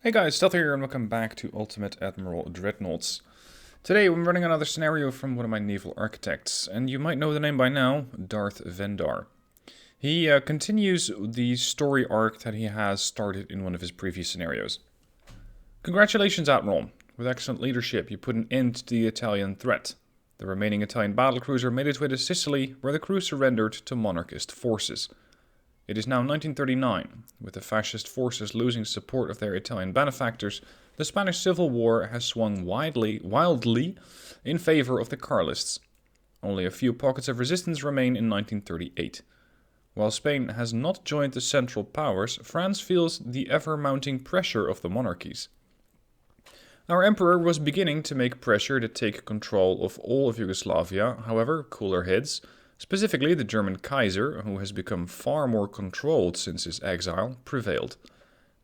Hey guys, Stealth here and welcome back to Ultimate Admiral Dreadnoughts. Today I'm running another scenario from one of my naval architects, and you might know the name by now, Darth Vendar. He continues the story arc that he has started in one of his previous scenarios. Congratulations, Admiral. With excellent leadership, you put an end to the Italian threat. The remaining Italian battlecruiser made its way to Sicily, where the crew surrendered to Monarchist forces. It is now 1939. With the Fascist forces losing support of their Italian benefactors, the Spanish Civil War has swung wildly in favor of the Carlists. Only a few pockets of resistance remain in 1938. While Spain has not joined the Central Powers, France feels the ever-mounting pressure of the monarchies. Our emperor was beginning to make pressure to take control of all of Yugoslavia, however, cooler heads, specifically the German Kaiser, who has become far more controlled since his exile, prevailed.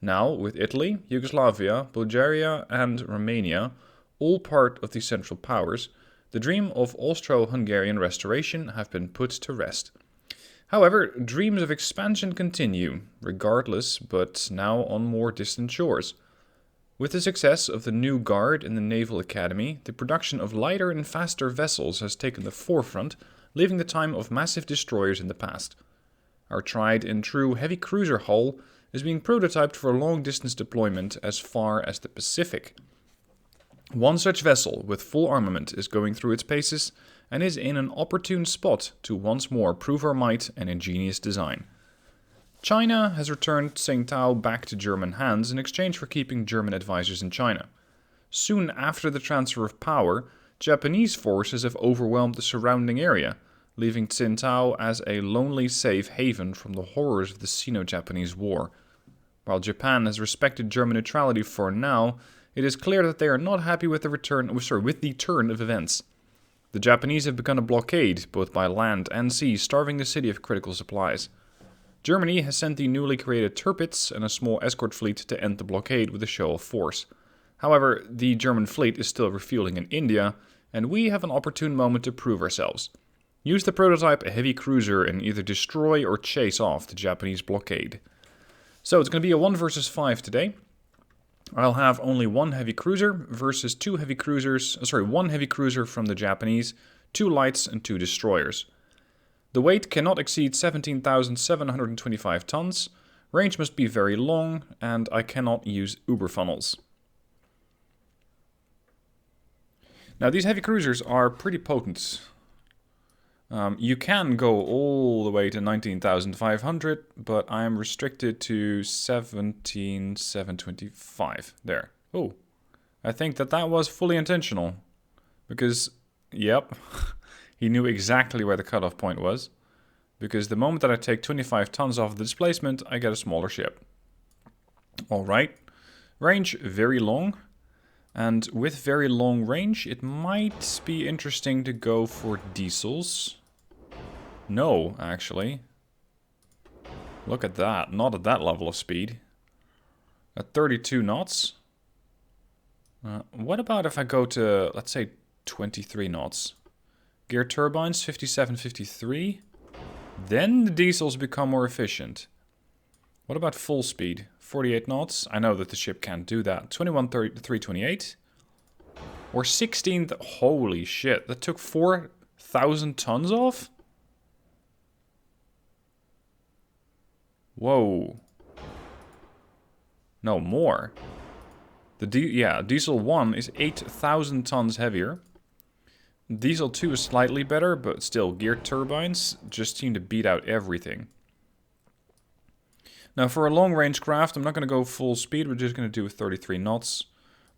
Now, with Italy, Yugoslavia, Bulgaria and Romania, all part of the Central Powers, the dream of Austro-Hungarian restoration have been put to rest. However, dreams of expansion continue, regardless, but now on more distant shores. With the success of the new guard in the Naval Academy, the production of lighter and faster vessels has taken the forefront, leaving the time of massive destroyers in the past. Our tried and true heavy cruiser hull is being prototyped for long-distance deployment as far as the Pacific. One such vessel with full armament is going through its paces and is in an opportune spot to once more prove her might and ingenious design. China has returned Tsingtao back to German hands in exchange for keeping German advisors in China. Soon after the transfer of power, Japanese forces have overwhelmed the surrounding area, leaving Tsingtao as a lonely safe haven from the horrors of the Sino-Japanese War. While Japan has respected German neutrality for now, it is clear that they are not happy with the turn of events. The Japanese have begun a blockade, both by land and sea, starving the city of critical supplies. Germany has sent the newly created Tirpitz and a small escort fleet to end the blockade with a show of force. However, the German fleet is still refueling in India, and we have an opportune moment to prove ourselves. Use the prototype heavy cruiser and either destroy or chase off the Japanese blockade. So it's going to be a 1 versus 5 today. I'll have only one heavy cruiser versus one heavy cruiser from the Japanese, 2 lights and 2 destroyers. The weight cannot exceed 17,725 tons, range must be very long, and I cannot use Uber funnels. Now these heavy cruisers are pretty potent. You can go all the way to 19,500, but I'm restricted to 17,725. There. Oh, I think that was fully intentional. Because, yep, he knew exactly where the cutoff point was. Because the moment that I take 25 tons off the displacement, I get a smaller ship. Alright. Range very long. And with very long range, it might be interesting to go for diesels. No, actually. Look at that. Not at that level of speed. At 32 knots. What about if I go to, let's say, 23 knots? Gear turbines, 57, 53. Then the diesels become more efficient. What about full speed? 48 knots. I know that the ship can't do that. 21, 328. Or 16. Holy shit. That took 4,000 tons off? Whoa. No, more. Diesel 1 is 8,000 tons heavier. Diesel 2 is slightly better, but still, gear turbines just seem to beat out everything. Now, for a long-range craft, I'm not going to go full speed. We're just going to do 33 knots.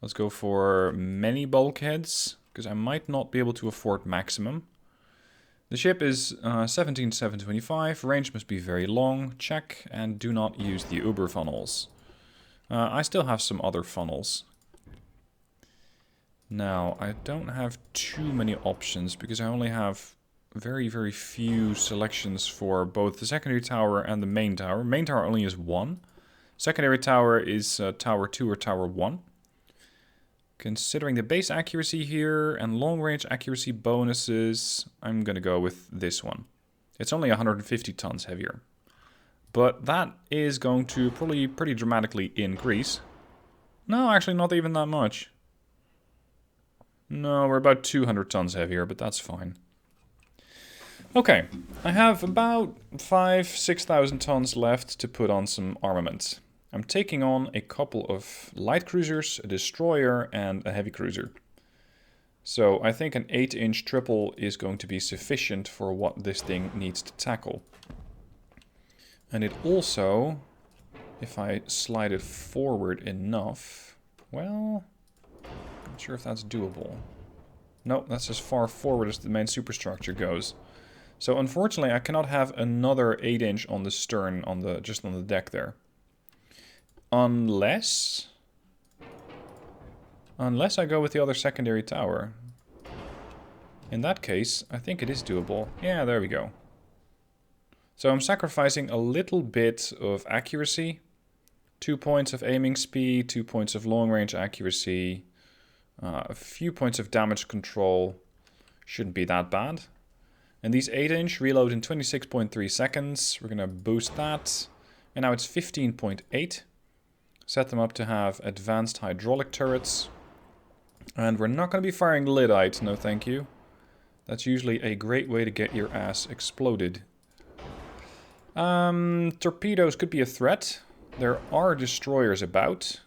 Let's go for many bulkheads, because I might not be able to afford maximum. The ship is 17,725. Range must be very long. Check, and do not use the Uber funnels. I still have some other funnels. Now, I don't have too many options, because I only have very, very few selections for both the secondary tower and the main tower. Main tower only is 1. Secondary tower is tower 2 or tower 1. Considering the base accuracy here and long range accuracy bonuses, I'm going to go with this one. It's only 150 tons heavier. But that is going to probably pretty dramatically increase. No, actually not even that much. No, we're about 200 tons heavier, but that's fine. Okay, I have about 6,000 tons left to put on some armament. I'm taking on a couple of light cruisers, a destroyer, and a heavy cruiser. So I think an 8-inch triple is going to be sufficient for what this thing needs to tackle. And it also, if I slide it forward enough, well, not sure if that's doable. Nope, that's as far forward as the main superstructure goes. So unfortunately I cannot have another 8-inch on the stern, just on the deck there. Unless I go with the other secondary tower. In that case, I think it is doable. Yeah, there we go. So I'm sacrificing a little bit of accuracy. 2 points of aiming speed, 2 points of long range accuracy, a few points of damage control. Shouldn't be that bad. And these 8-inch reload in 26.3 seconds. We're going to boost that. And now it's 15.8. Set them up to have advanced hydraulic turrets. And we're not going to be firing lyddite, no thank you. That's usually a great way to get your ass exploded. Torpedoes could be a threat. There are destroyers about.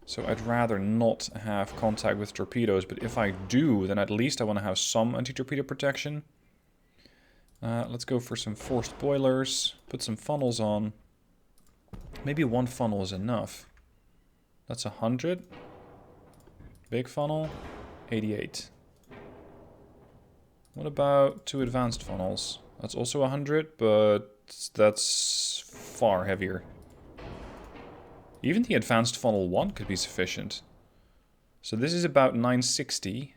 So I'd rather not have contact with torpedoes. But if I do, then at least I want to have some anti-torpedo protection. Let's go for some forced boilers. Put some funnels on. Maybe one funnel is enough. That's 100. Big funnel, 88. What about 2 advanced funnels? That's also 100, but that's far heavier. Even the advanced funnel 1 could be sufficient. So this is about 960.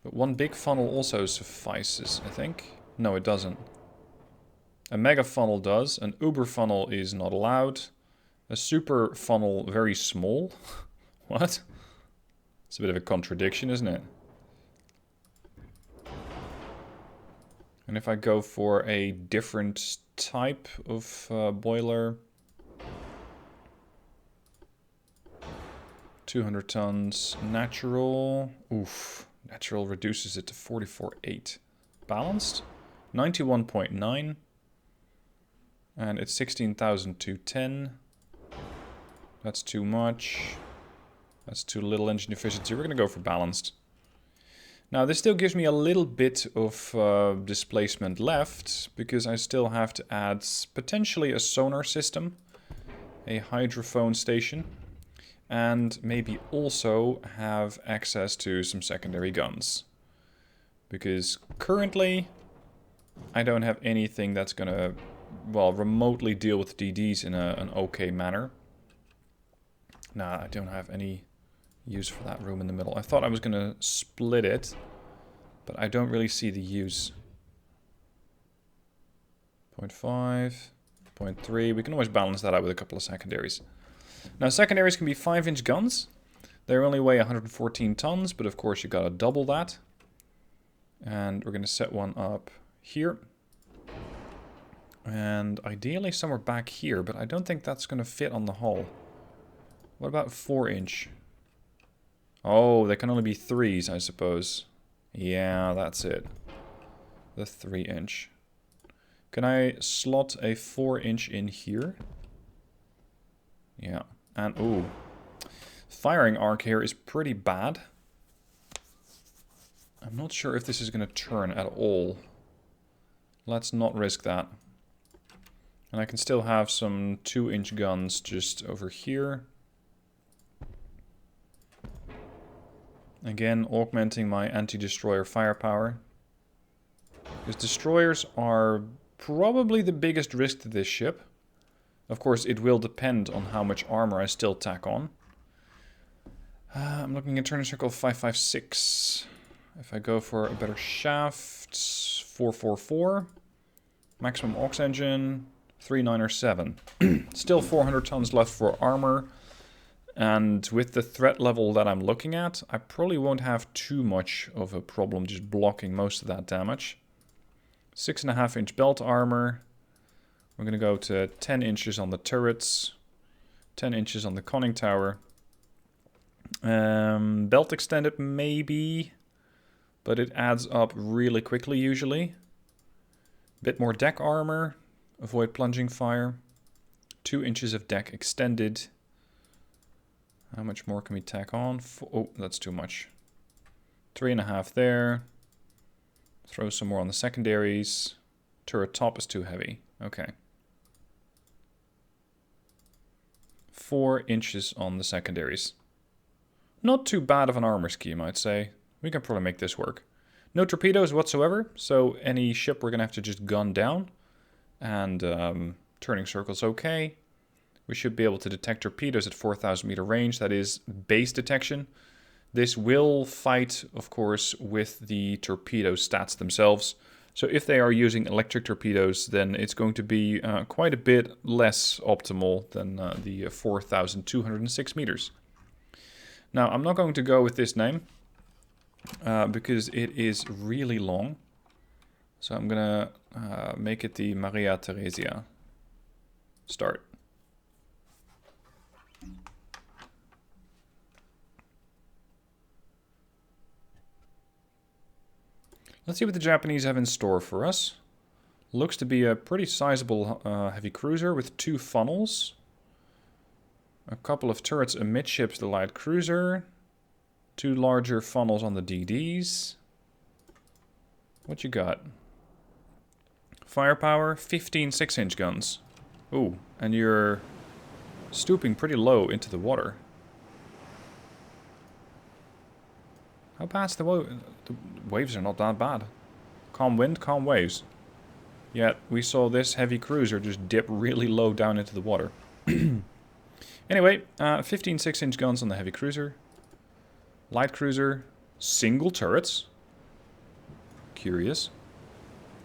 But one big funnel also suffices, I think. No, it doesn't. A mega funnel does. An uber funnel is not allowed. A super funnel, very small. What? It's a bit of a contradiction, isn't it? And if I go for a different type of boiler, 200 tons, natural. Oof, natural reduces it to 44.8. Balanced, 91.9. And it's 16,210. That's too much. That's too little engine efficiency. We're going to go for balanced. Now, this still gives me a little bit of displacement left, because I still have to add potentially a sonar system, a hydrophone station, and maybe also have access to some secondary guns. Because currently, I don't have anything that's going to, well, remotely deal with DDs in an okay manner. Nah, I don't have any use for that room in the middle. I thought I was going to split it, but I don't really see the use. 0.5, 0.3. We can always balance that out with a couple of secondaries. Now, secondaries can be 5-inch guns. They only weigh 114 tons, but of course you got to double that. And we're going to set one up here. And ideally somewhere back here, but I don't think that's going to fit on the hull. What about 4-inch? Oh, they can only be 3s, I suppose. Yeah, that's it. The 3-inch. Can I slot a 4-inch in here? Yeah. And, ooh. Firing arc here is pretty bad. I'm not sure if this is going to turn at all. Let's not risk that. And I can still have some 2-inch guns just over here. Again, augmenting my anti-destroyer firepower. Because destroyers are probably the biggest risk to this ship. Of course, it will depend on how much armor I still tack on. I'm looking at turning circle 556. If I go for a better shaft, 444. Maximum aux engine, 3907. Still 400 tons left for armor. And with the threat level that I'm looking at, I probably won't have too much of a problem just blocking most of that damage. 6.5-inch belt armor. We're going to go to 10 inches on the turrets, 10 inches on the conning tower. Belt extended maybe, but it adds up really quickly usually. Bit more deck armor, avoid plunging fire. 2 inches of deck extended. How much more can we tack on? Oh, that's too much. 3.5 there. Throw some more on the secondaries. Turret top is too heavy. Okay. 4 inches on the secondaries. Not too bad of an armor scheme, I'd say. We can probably make this work. No torpedoes whatsoever, so any ship we're going to have to just gun down. And turning circle's okay. We should be able to detect torpedoes at 4,000 meter range. That is base detection. This will fight, of course, with the torpedo stats themselves. So if they are using electric torpedoes, then it's going to be quite a bit less optimal than the 4,206 meters. Now, I'm not going to go with this name because it is really long. So I'm going to make it the Maria Theresia. Start. Let's see what the Japanese have in store for us. Looks to be a pretty sizable heavy cruiser with 2 funnels. A couple of turrets amidships the light cruiser. 2 larger funnels on the DDs. What you got? Firepower, 15 6-inch guns. Ooh, and you're stooping pretty low into the water. How bad's the waves are not that bad. Calm wind, calm waves. Yet we saw this heavy cruiser just dip really low down into the water. Anyway, 15 6-inch guns on the heavy cruiser. Light cruiser, single turrets. Curious.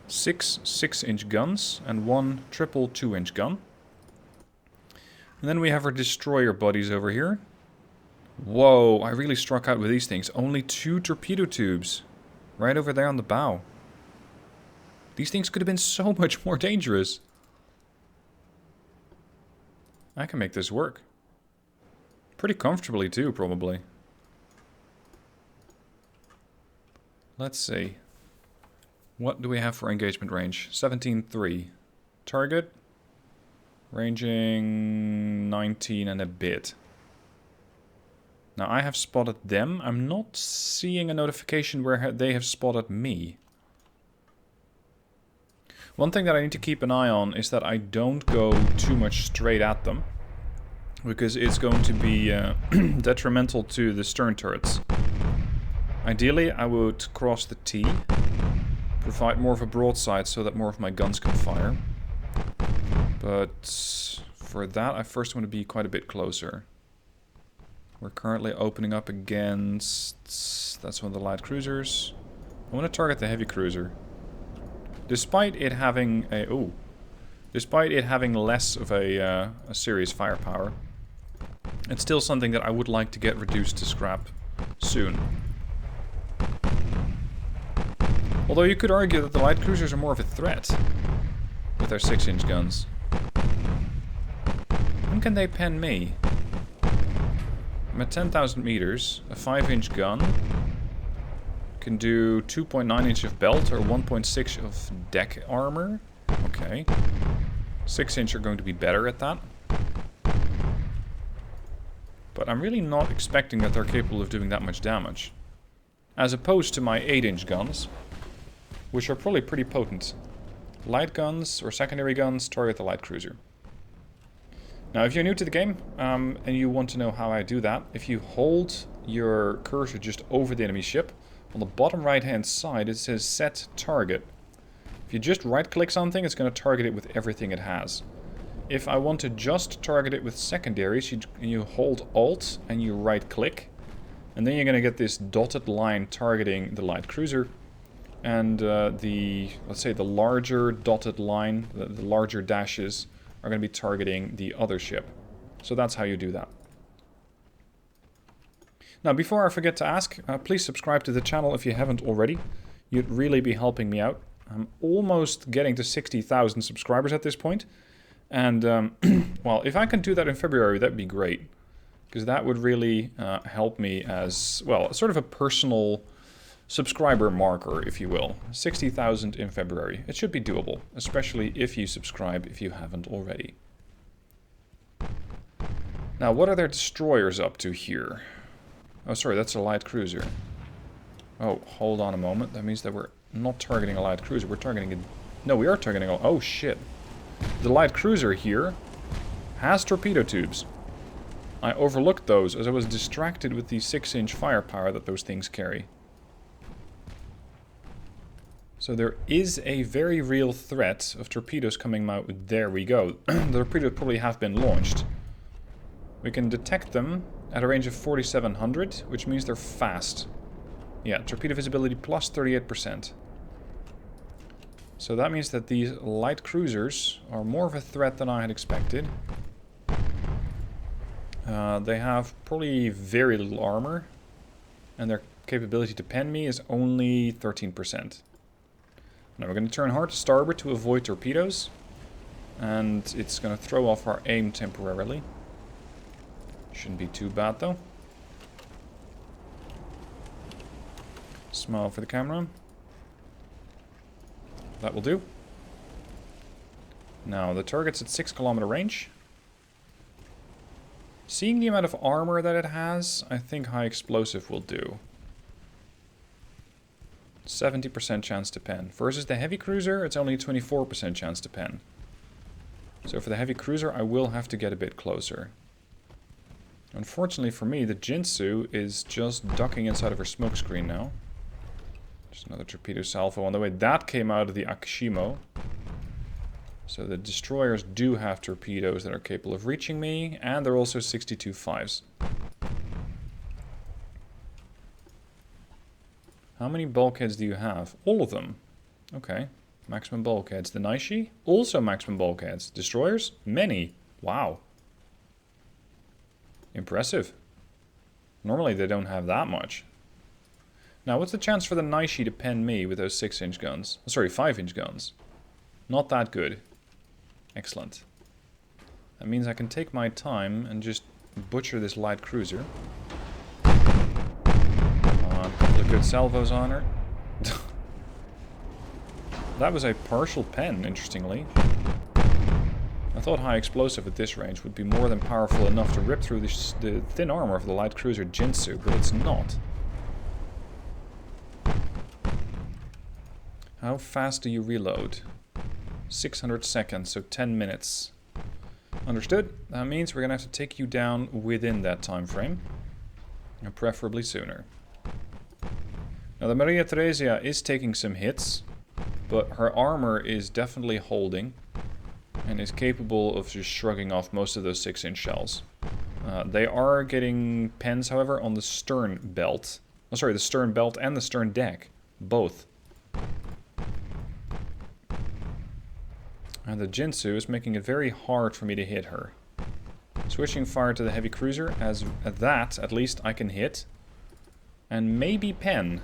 6 6-inch guns and 1 triple 2-inch gun. And then we have our destroyer buddies over here. Whoa, I really struck out with these things. Only 2 torpedo tubes. Right over there on the bow. These things could have been so much more dangerous. I can make this work. Pretty comfortably too, probably. Let's see. What do we have for engagement range? 17.3. Target? Ranging 19 and a bit. Now I have spotted them. I'm not seeing a notification where they have spotted me. One thing that I need to keep an eye on is that I don't go too much straight at them. Because it's going to be detrimental to the stern turrets. Ideally, I would cross the T. Provide more of a broadside so that more of my guns can fire. But for that, I first want to be quite a bit closer. We're currently opening up against... That's one of the light cruisers. I want to target the heavy cruiser. Despite it having a... Ooh. Despite it having less of a serious firepower, it's still something that I would like to get reduced to scrap soon. Although you could argue that the light cruisers are more of a threat with their 6-inch guns. When can they pen me? I'm at 10,000 meters, a 5-inch gun. Can do 2.9 inch of belt or 1.6 of deck armor. Okay. 6-inch are going to be better at that. But I'm really not expecting that they're capable of doing that much damage. As opposed to my 8-inch guns, which are probably pretty potent. Light guns or secondary guns target the light cruiser. Now if you're new to the game and you want to know how I do that, if you hold your cursor just over the enemy ship, on the bottom right hand side it says set target. If you just right click something, it's going to target it with everything it has. If I want to just target it with secondaries, you hold Alt and you right click. And then you're going to get this dotted line targeting the light cruiser. And let's say the larger dotted line, the larger dashes, are going to be targeting the other ship. So that's how you do that. Now, before I forget to ask, please subscribe to the channel if you haven't already. You'd really be helping me out. I'm almost getting to 60,000 subscribers at this point. And, well, if I can do that in February, that'd be great. because that would really help me as, well, sort of a personal subscriber marker, if you will. 60,000 in February. It should be doable, especially if you subscribe if you haven't already. Now, what are their destroyers up to here? Oh, sorry, that's a light cruiser. Oh, hold on a moment. That means that we're not targeting a light cruiser. We're targeting a... No, we are targeting a... Oh, shit. The light cruiser here has torpedo tubes. I overlooked those as I was distracted with the 6-inch firepower that those things carry. So there is a very real threat of torpedoes coming out. There we go. The torpedoes probably have been launched. We can detect them at a range of 4,700, which means they're fast. Yeah, torpedo visibility plus 38%. So that means that these light cruisers are more of a threat than I had expected. They have probably very little armor, and their capability to pen me is only 13%. Now we're going to turn hard to starboard to avoid torpedoes, and it's going to throw off our aim temporarily. Shouldn't be too bad though. Smile for the camera. That will do. Now the target's at 6-kilometer range. Seeing the amount of armor that it has, I think high explosive will do. 70% chance to pen. Versus the heavy cruiser, it's only a 24% chance to pen. So for the heavy cruiser, I will have to get a bit closer. Unfortunately for me, the Jinsu is just ducking inside of her smokescreen now. Just another torpedo salvo on the way. That came out of the Akishimo. So the destroyers do have torpedoes that are capable of reaching me, and they're also 62.5s. How many bulkheads do you have? All of them. Okay. Maximum bulkheads. The Naishi? Also maximum bulkheads. Destroyers? Many. Wow. Impressive. Normally they don't have that much. Now, what's the chance for the Naishi to pen me with those 6-inch guns? Sorry, 5-inch guns. Not that good. Excellent. That means I can take my time and just butcher this light cruiser. A couple of good salvos on her. That was a partial pen, interestingly. I thought high explosive at this range would be more than powerful enough to rip through the thin armor of the light cruiser Jinsu, but it's not. How fast do you reload? 600 seconds, so 10 minutes. Understood. That means we're going to have to take you down within that time frame. And preferably sooner. Now the Maria Theresia is taking some hits, but her armor is definitely holding and is capable of just shrugging off most of those 6-inch shells. They are getting pens, however, on the stern belt. Oh, sorry, the stern belt and the stern deck. Both. And the Jinsu is making it very hard for me to hit her. Switching fire to the heavy cruiser, as that, at least, I can hit. And maybe pen.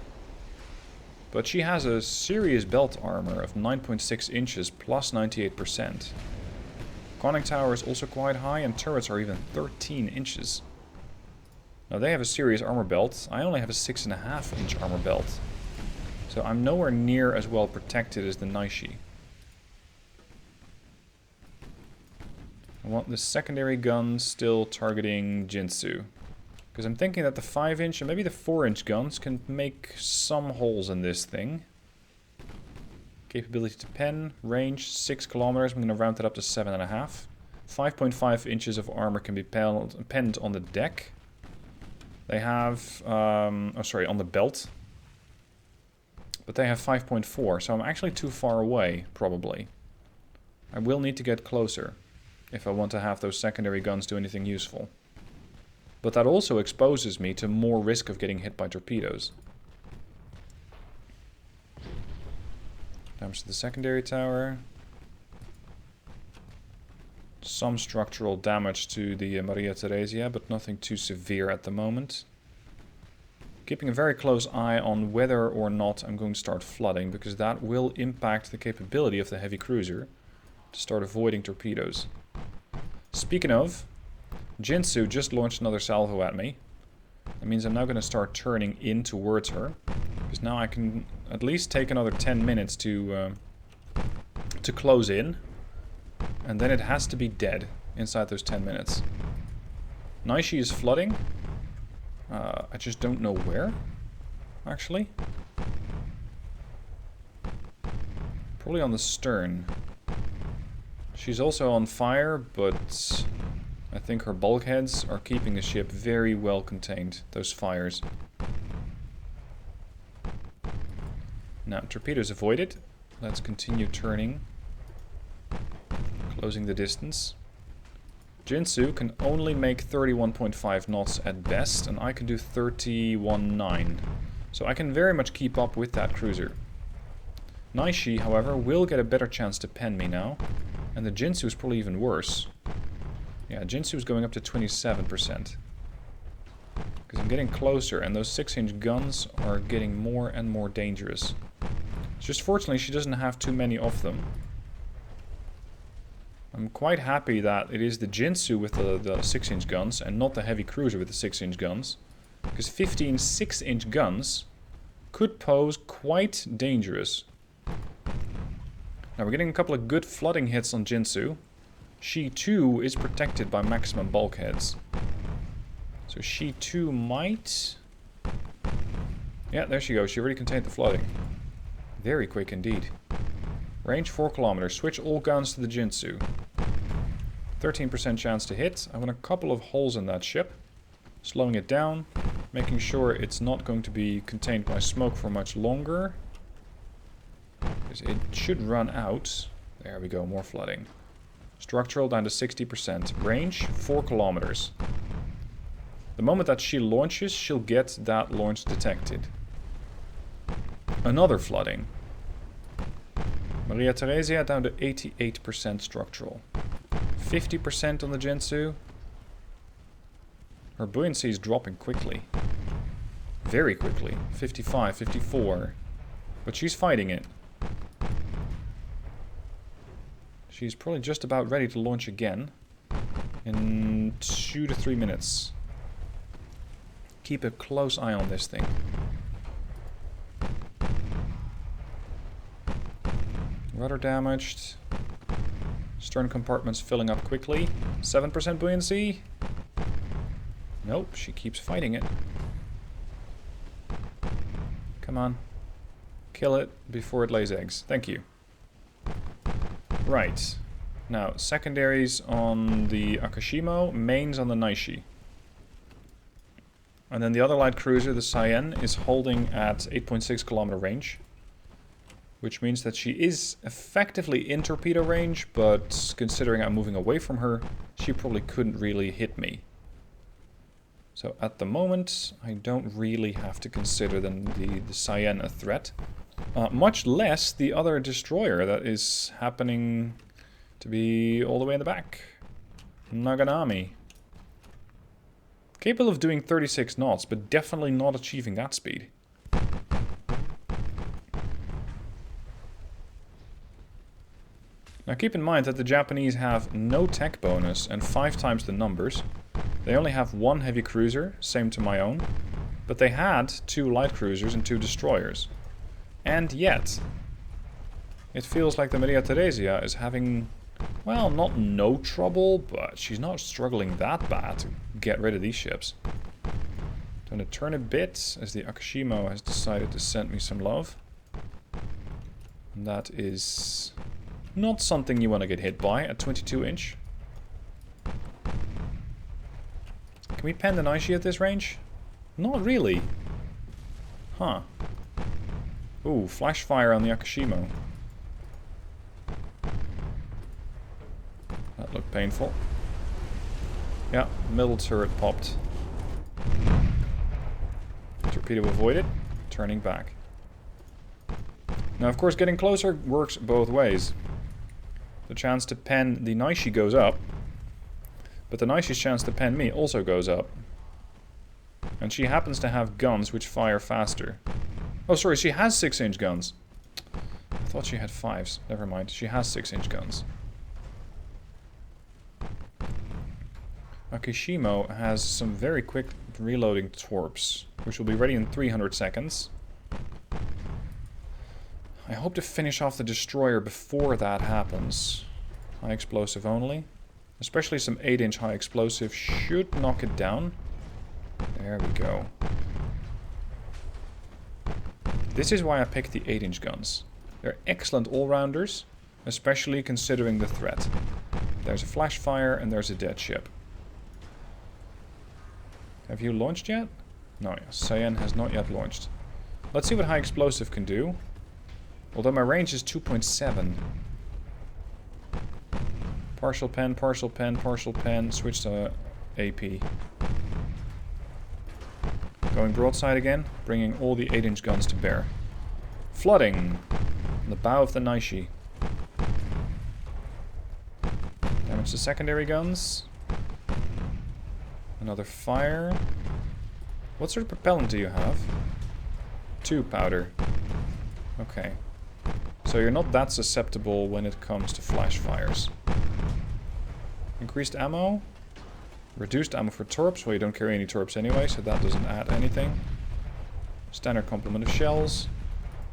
But she has a serious belt armor of 9.6 inches plus 98%. Conning tower is also quite high, and turrets are even 13 inches. Now they have a serious armor belt. I only have a 6.5 inch armor belt. So I'm nowhere near as well protected as the Naishi. I want the secondary gun still targeting Jinsu. Because I'm thinking that the 5-inch and maybe the 4-inch guns can make some holes in this thing. Capability to pen, range 6 kilometers. I'm going to round it up to 7.5. 5.5 inches of armor can be penned on the deck. They have, on the belt. But they have 5.4, so I'm actually too far away, probably. I will need to get closer if I want to have those secondary guns do anything useful. But that also exposes me to more risk of getting hit by torpedoes. Damage to the secondary tower. Some structural damage to the Maria Theresia, but nothing too severe at the moment. Keeping a very close eye on whether or not I'm going to start flooding, because that will impact the capability of the heavy cruiser to start avoiding torpedoes. Speaking of, Jinsu just launched another salvo at me. That means I'm now going to start turning in towards her. Because now I can at least take another 10 minutes to close in. And then it has to be dead inside those 10 minutes. Naishi is flooding. I just don't know where, actually. Probably on the stern. She's also on fire, but I think her bulkheads are keeping the ship very well contained, those fires. Now, torpedoes avoided. Let's continue turning. Closing the distance. Jinsu can only make 31.5 knots at best, and I can do 31.9. So I can very much keep up with that cruiser. Naishi, however, will get a better chance to pen me now. And the Jinsu is probably even worse. Yeah, Jinsu is going up to 27%. Because I'm getting closer, and those 6-inch guns are getting more and more dangerous. It's just fortunately she doesn't have too many of them. I'm quite happy that it is the Jinsu with the 6-inch guns, and not the heavy cruiser with the 6-inch guns. Because 15 6-inch guns could pose quite dangerous. Now we're getting a couple of good flooding hits on Jinsu. She too is protected by maximum bulkheads. So she too might... Yeah, there she goes. She already contained the flooding. Very quick indeed. Range 4 kilometers. Switch all guns to the Jinsu. 13% chance to hit. I want a couple of holes in that ship. Slowing it down. Making sure it's not going to be contained by smoke for much longer. It should run out. There we go, more flooding. Structural down to 60%. Range 4 kilometers. The moment that she launches, she'll get that launch detected. Another flooding. Maria Theresia down to 88% structural. 50% on the Jinsu. Her buoyancy is dropping quickly. Very quickly. 55, 54. But she's fighting it. She's probably just about ready to launch again in 2 to 3 minutes. Keep a close eye on this thing. Rudder damaged. Stern compartments filling up quickly. 7% buoyancy. Nope, she keeps fighting it. Come on. Kill it before it lays eggs. Thank you. Right. Now, secondaries on the Akashimo, mains on the Naishi. And then the other light cruiser, the Cyan, is holding at 8.6 kilometer range. Which means that she is effectively in torpedo range, but considering I'm moving away from her, she probably couldn't really hit me. So at the moment, I don't really have to consider the Cyan a threat. Much less the other destroyer that is happening to be all the way in the back. Naganami. Capable of doing 36 knots, but definitely not achieving that speed. Now keep in mind that the Japanese have no tech bonus and 5 times the numbers. They only have 1 heavy cruiser, same to my own. But they had 2 light cruisers and 2 destroyers. And yet, it feels like the Maria Theresia is having, well, not no trouble, but she's not struggling that bad to get rid of these ships. Going to turn a bit, as the Akashimo has decided to send me some love. And that is not something you want to get hit by at 22 inch. Can we pen the Naishi at this range? Not really. Huh. Ooh, flash fire on the Akashimo. That looked painful. Yeah, middle turret popped. Torpedo avoided. Turning back. Now, of course, getting closer works both ways. The chance to pen the Naishi goes up, but the Naishi's chance to pen me also goes up. And she happens to have guns which fire faster. Oh, sorry, she has 6-inch guns. I thought she had 5s. Never mind, she has 6-inch guns. Akishimo has some very quick reloading torps, which will be ready in 300 seconds. I hope to finish off the destroyer before that happens. High explosive only. Especially some 8-inch high explosive should knock it down. There we go. This is why I picked the 8-inch guns. They're excellent all-rounders, especially considering the threat. There's a flash fire and there's a dead ship. Have you launched yet? No, yes. Cyan has not yet launched. Let's see what high explosive can do. Although my range is 2.7. Partial pen, partial pen, partial pen. Switch to AP. Going broadside again, bringing all the 8-inch guns to bear. Flooding on the bow of the Naishi. Damage the secondary guns. Another fire. What sort of propellant do you have? 2 powder. Okay. So you're not that susceptible when it comes to flash fires. Increased ammo. Reduced ammo for torps. Well, you don't carry any torps anyway, so that doesn't add anything. Standard complement of shells.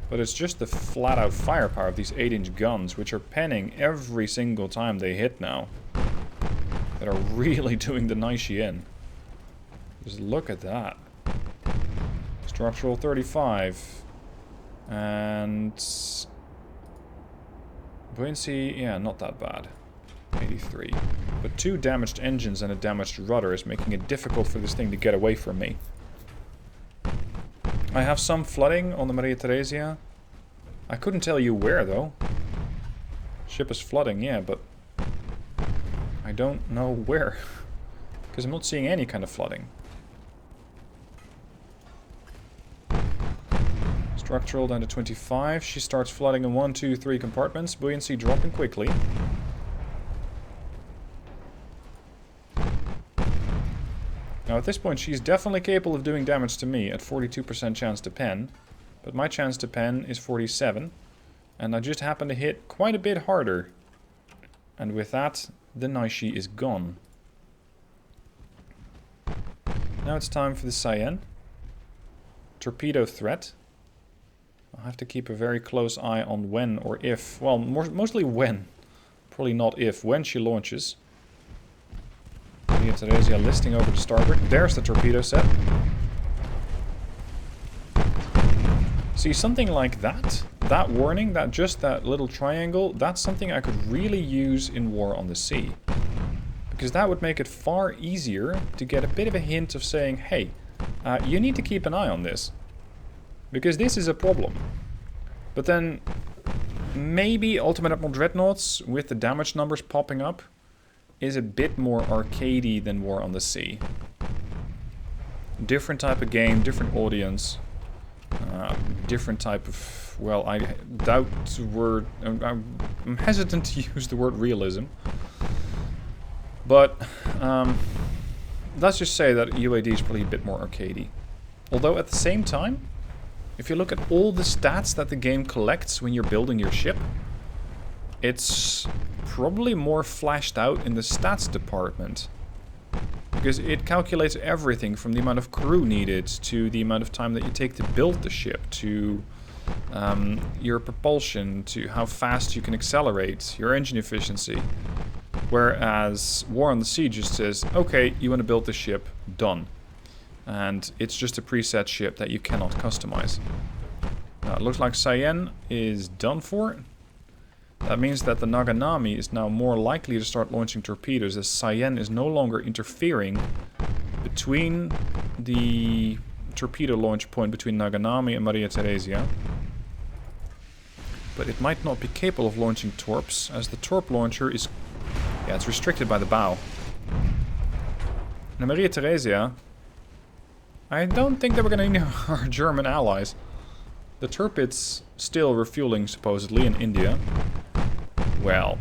But it's just the flat-out firepower of these 8-inch guns, which are penning every single time they hit now, that are really doing the Naishi in. Just look at that. Structural 35. And buoyancy, yeah, not that bad. 83. But 2 damaged engines and a damaged rudder is making it difficult for this thing to get away from me. I have some flooding on the Maria Theresia. I couldn't tell you where, though. Ship is flooding, yeah, but I don't know where. Because I'm not seeing any kind of flooding. Structural down to 25. She starts flooding in 1, 2, 3 compartments. Buoyancy dropping quickly. Now at this point she's definitely capable of doing damage to me at 42% chance to pen. But my chance to pen is 47. And I just happen to hit quite a bit harder. And with that, the Naishi is gone. Now it's time for the Cyan. Torpedo threat. I'll have to keep a very close eye on when or if. Well, mostly when. Probably not if. When she launches. Maria Theresia listing over to starboard. There's the torpedo set. See, something like that. That warning, that little triangle, that's something I could really use in War on the Sea. Because that would make it far easier to get a bit of a hint of saying, hey, you need to keep an eye on this. Because this is a problem. But then, maybe Ultimate Admiral Dreadnoughts, with the damage numbers popping up, is a bit more arcadey than War on the Sea. Different type of game, different audience, different type of... Well, I doubt the word... I'm hesitant to use the word realism. But, let's just say that UAD is probably a bit more arcadey. Although at the same time, if you look at all the stats that the game collects when you're building your ship, it's probably more flashed out in the stats department. Because it calculates everything from the amount of crew needed to the amount of time that you take to build the ship, to your propulsion, to how fast you can accelerate, your engine efficiency. Whereas War on the Sea just says, okay, you want to build the ship, done. And it's just a preset ship that you cannot customize. Now, it looks like Cyan is done for. That means that the Naganami is now more likely to start launching torpedoes, as Cyan is no longer interfering between the torpedo launch point between Naganami and Maria Theresia. But it might not be capable of launching torps, as the torp launcher is... yeah, it's restricted by the bow. Now, Maria Theresia... I don't think that we're going to need our German allies. The Tirpitz still refueling, supposedly, in India. Well,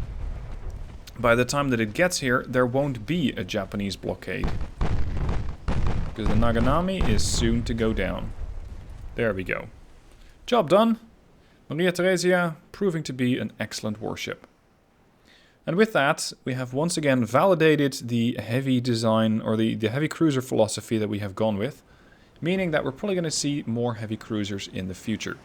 by the time that it gets here, there won't be a Japanese blockade. Because the Naganami is soon to go down. There we go. Job done. Maria Theresia proving to be an excellent warship. And with that, we have once again validated the heavy design, or the heavy cruiser philosophy that we have gone with, meaning that we're probably going to see more heavy cruisers in the future.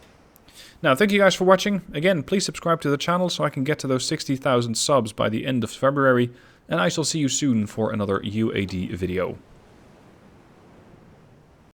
Now, thank you guys for watching. Again, please subscribe to the channel so I can get to those 60,000 subs by the end of February, and I shall see you soon for another UAD video.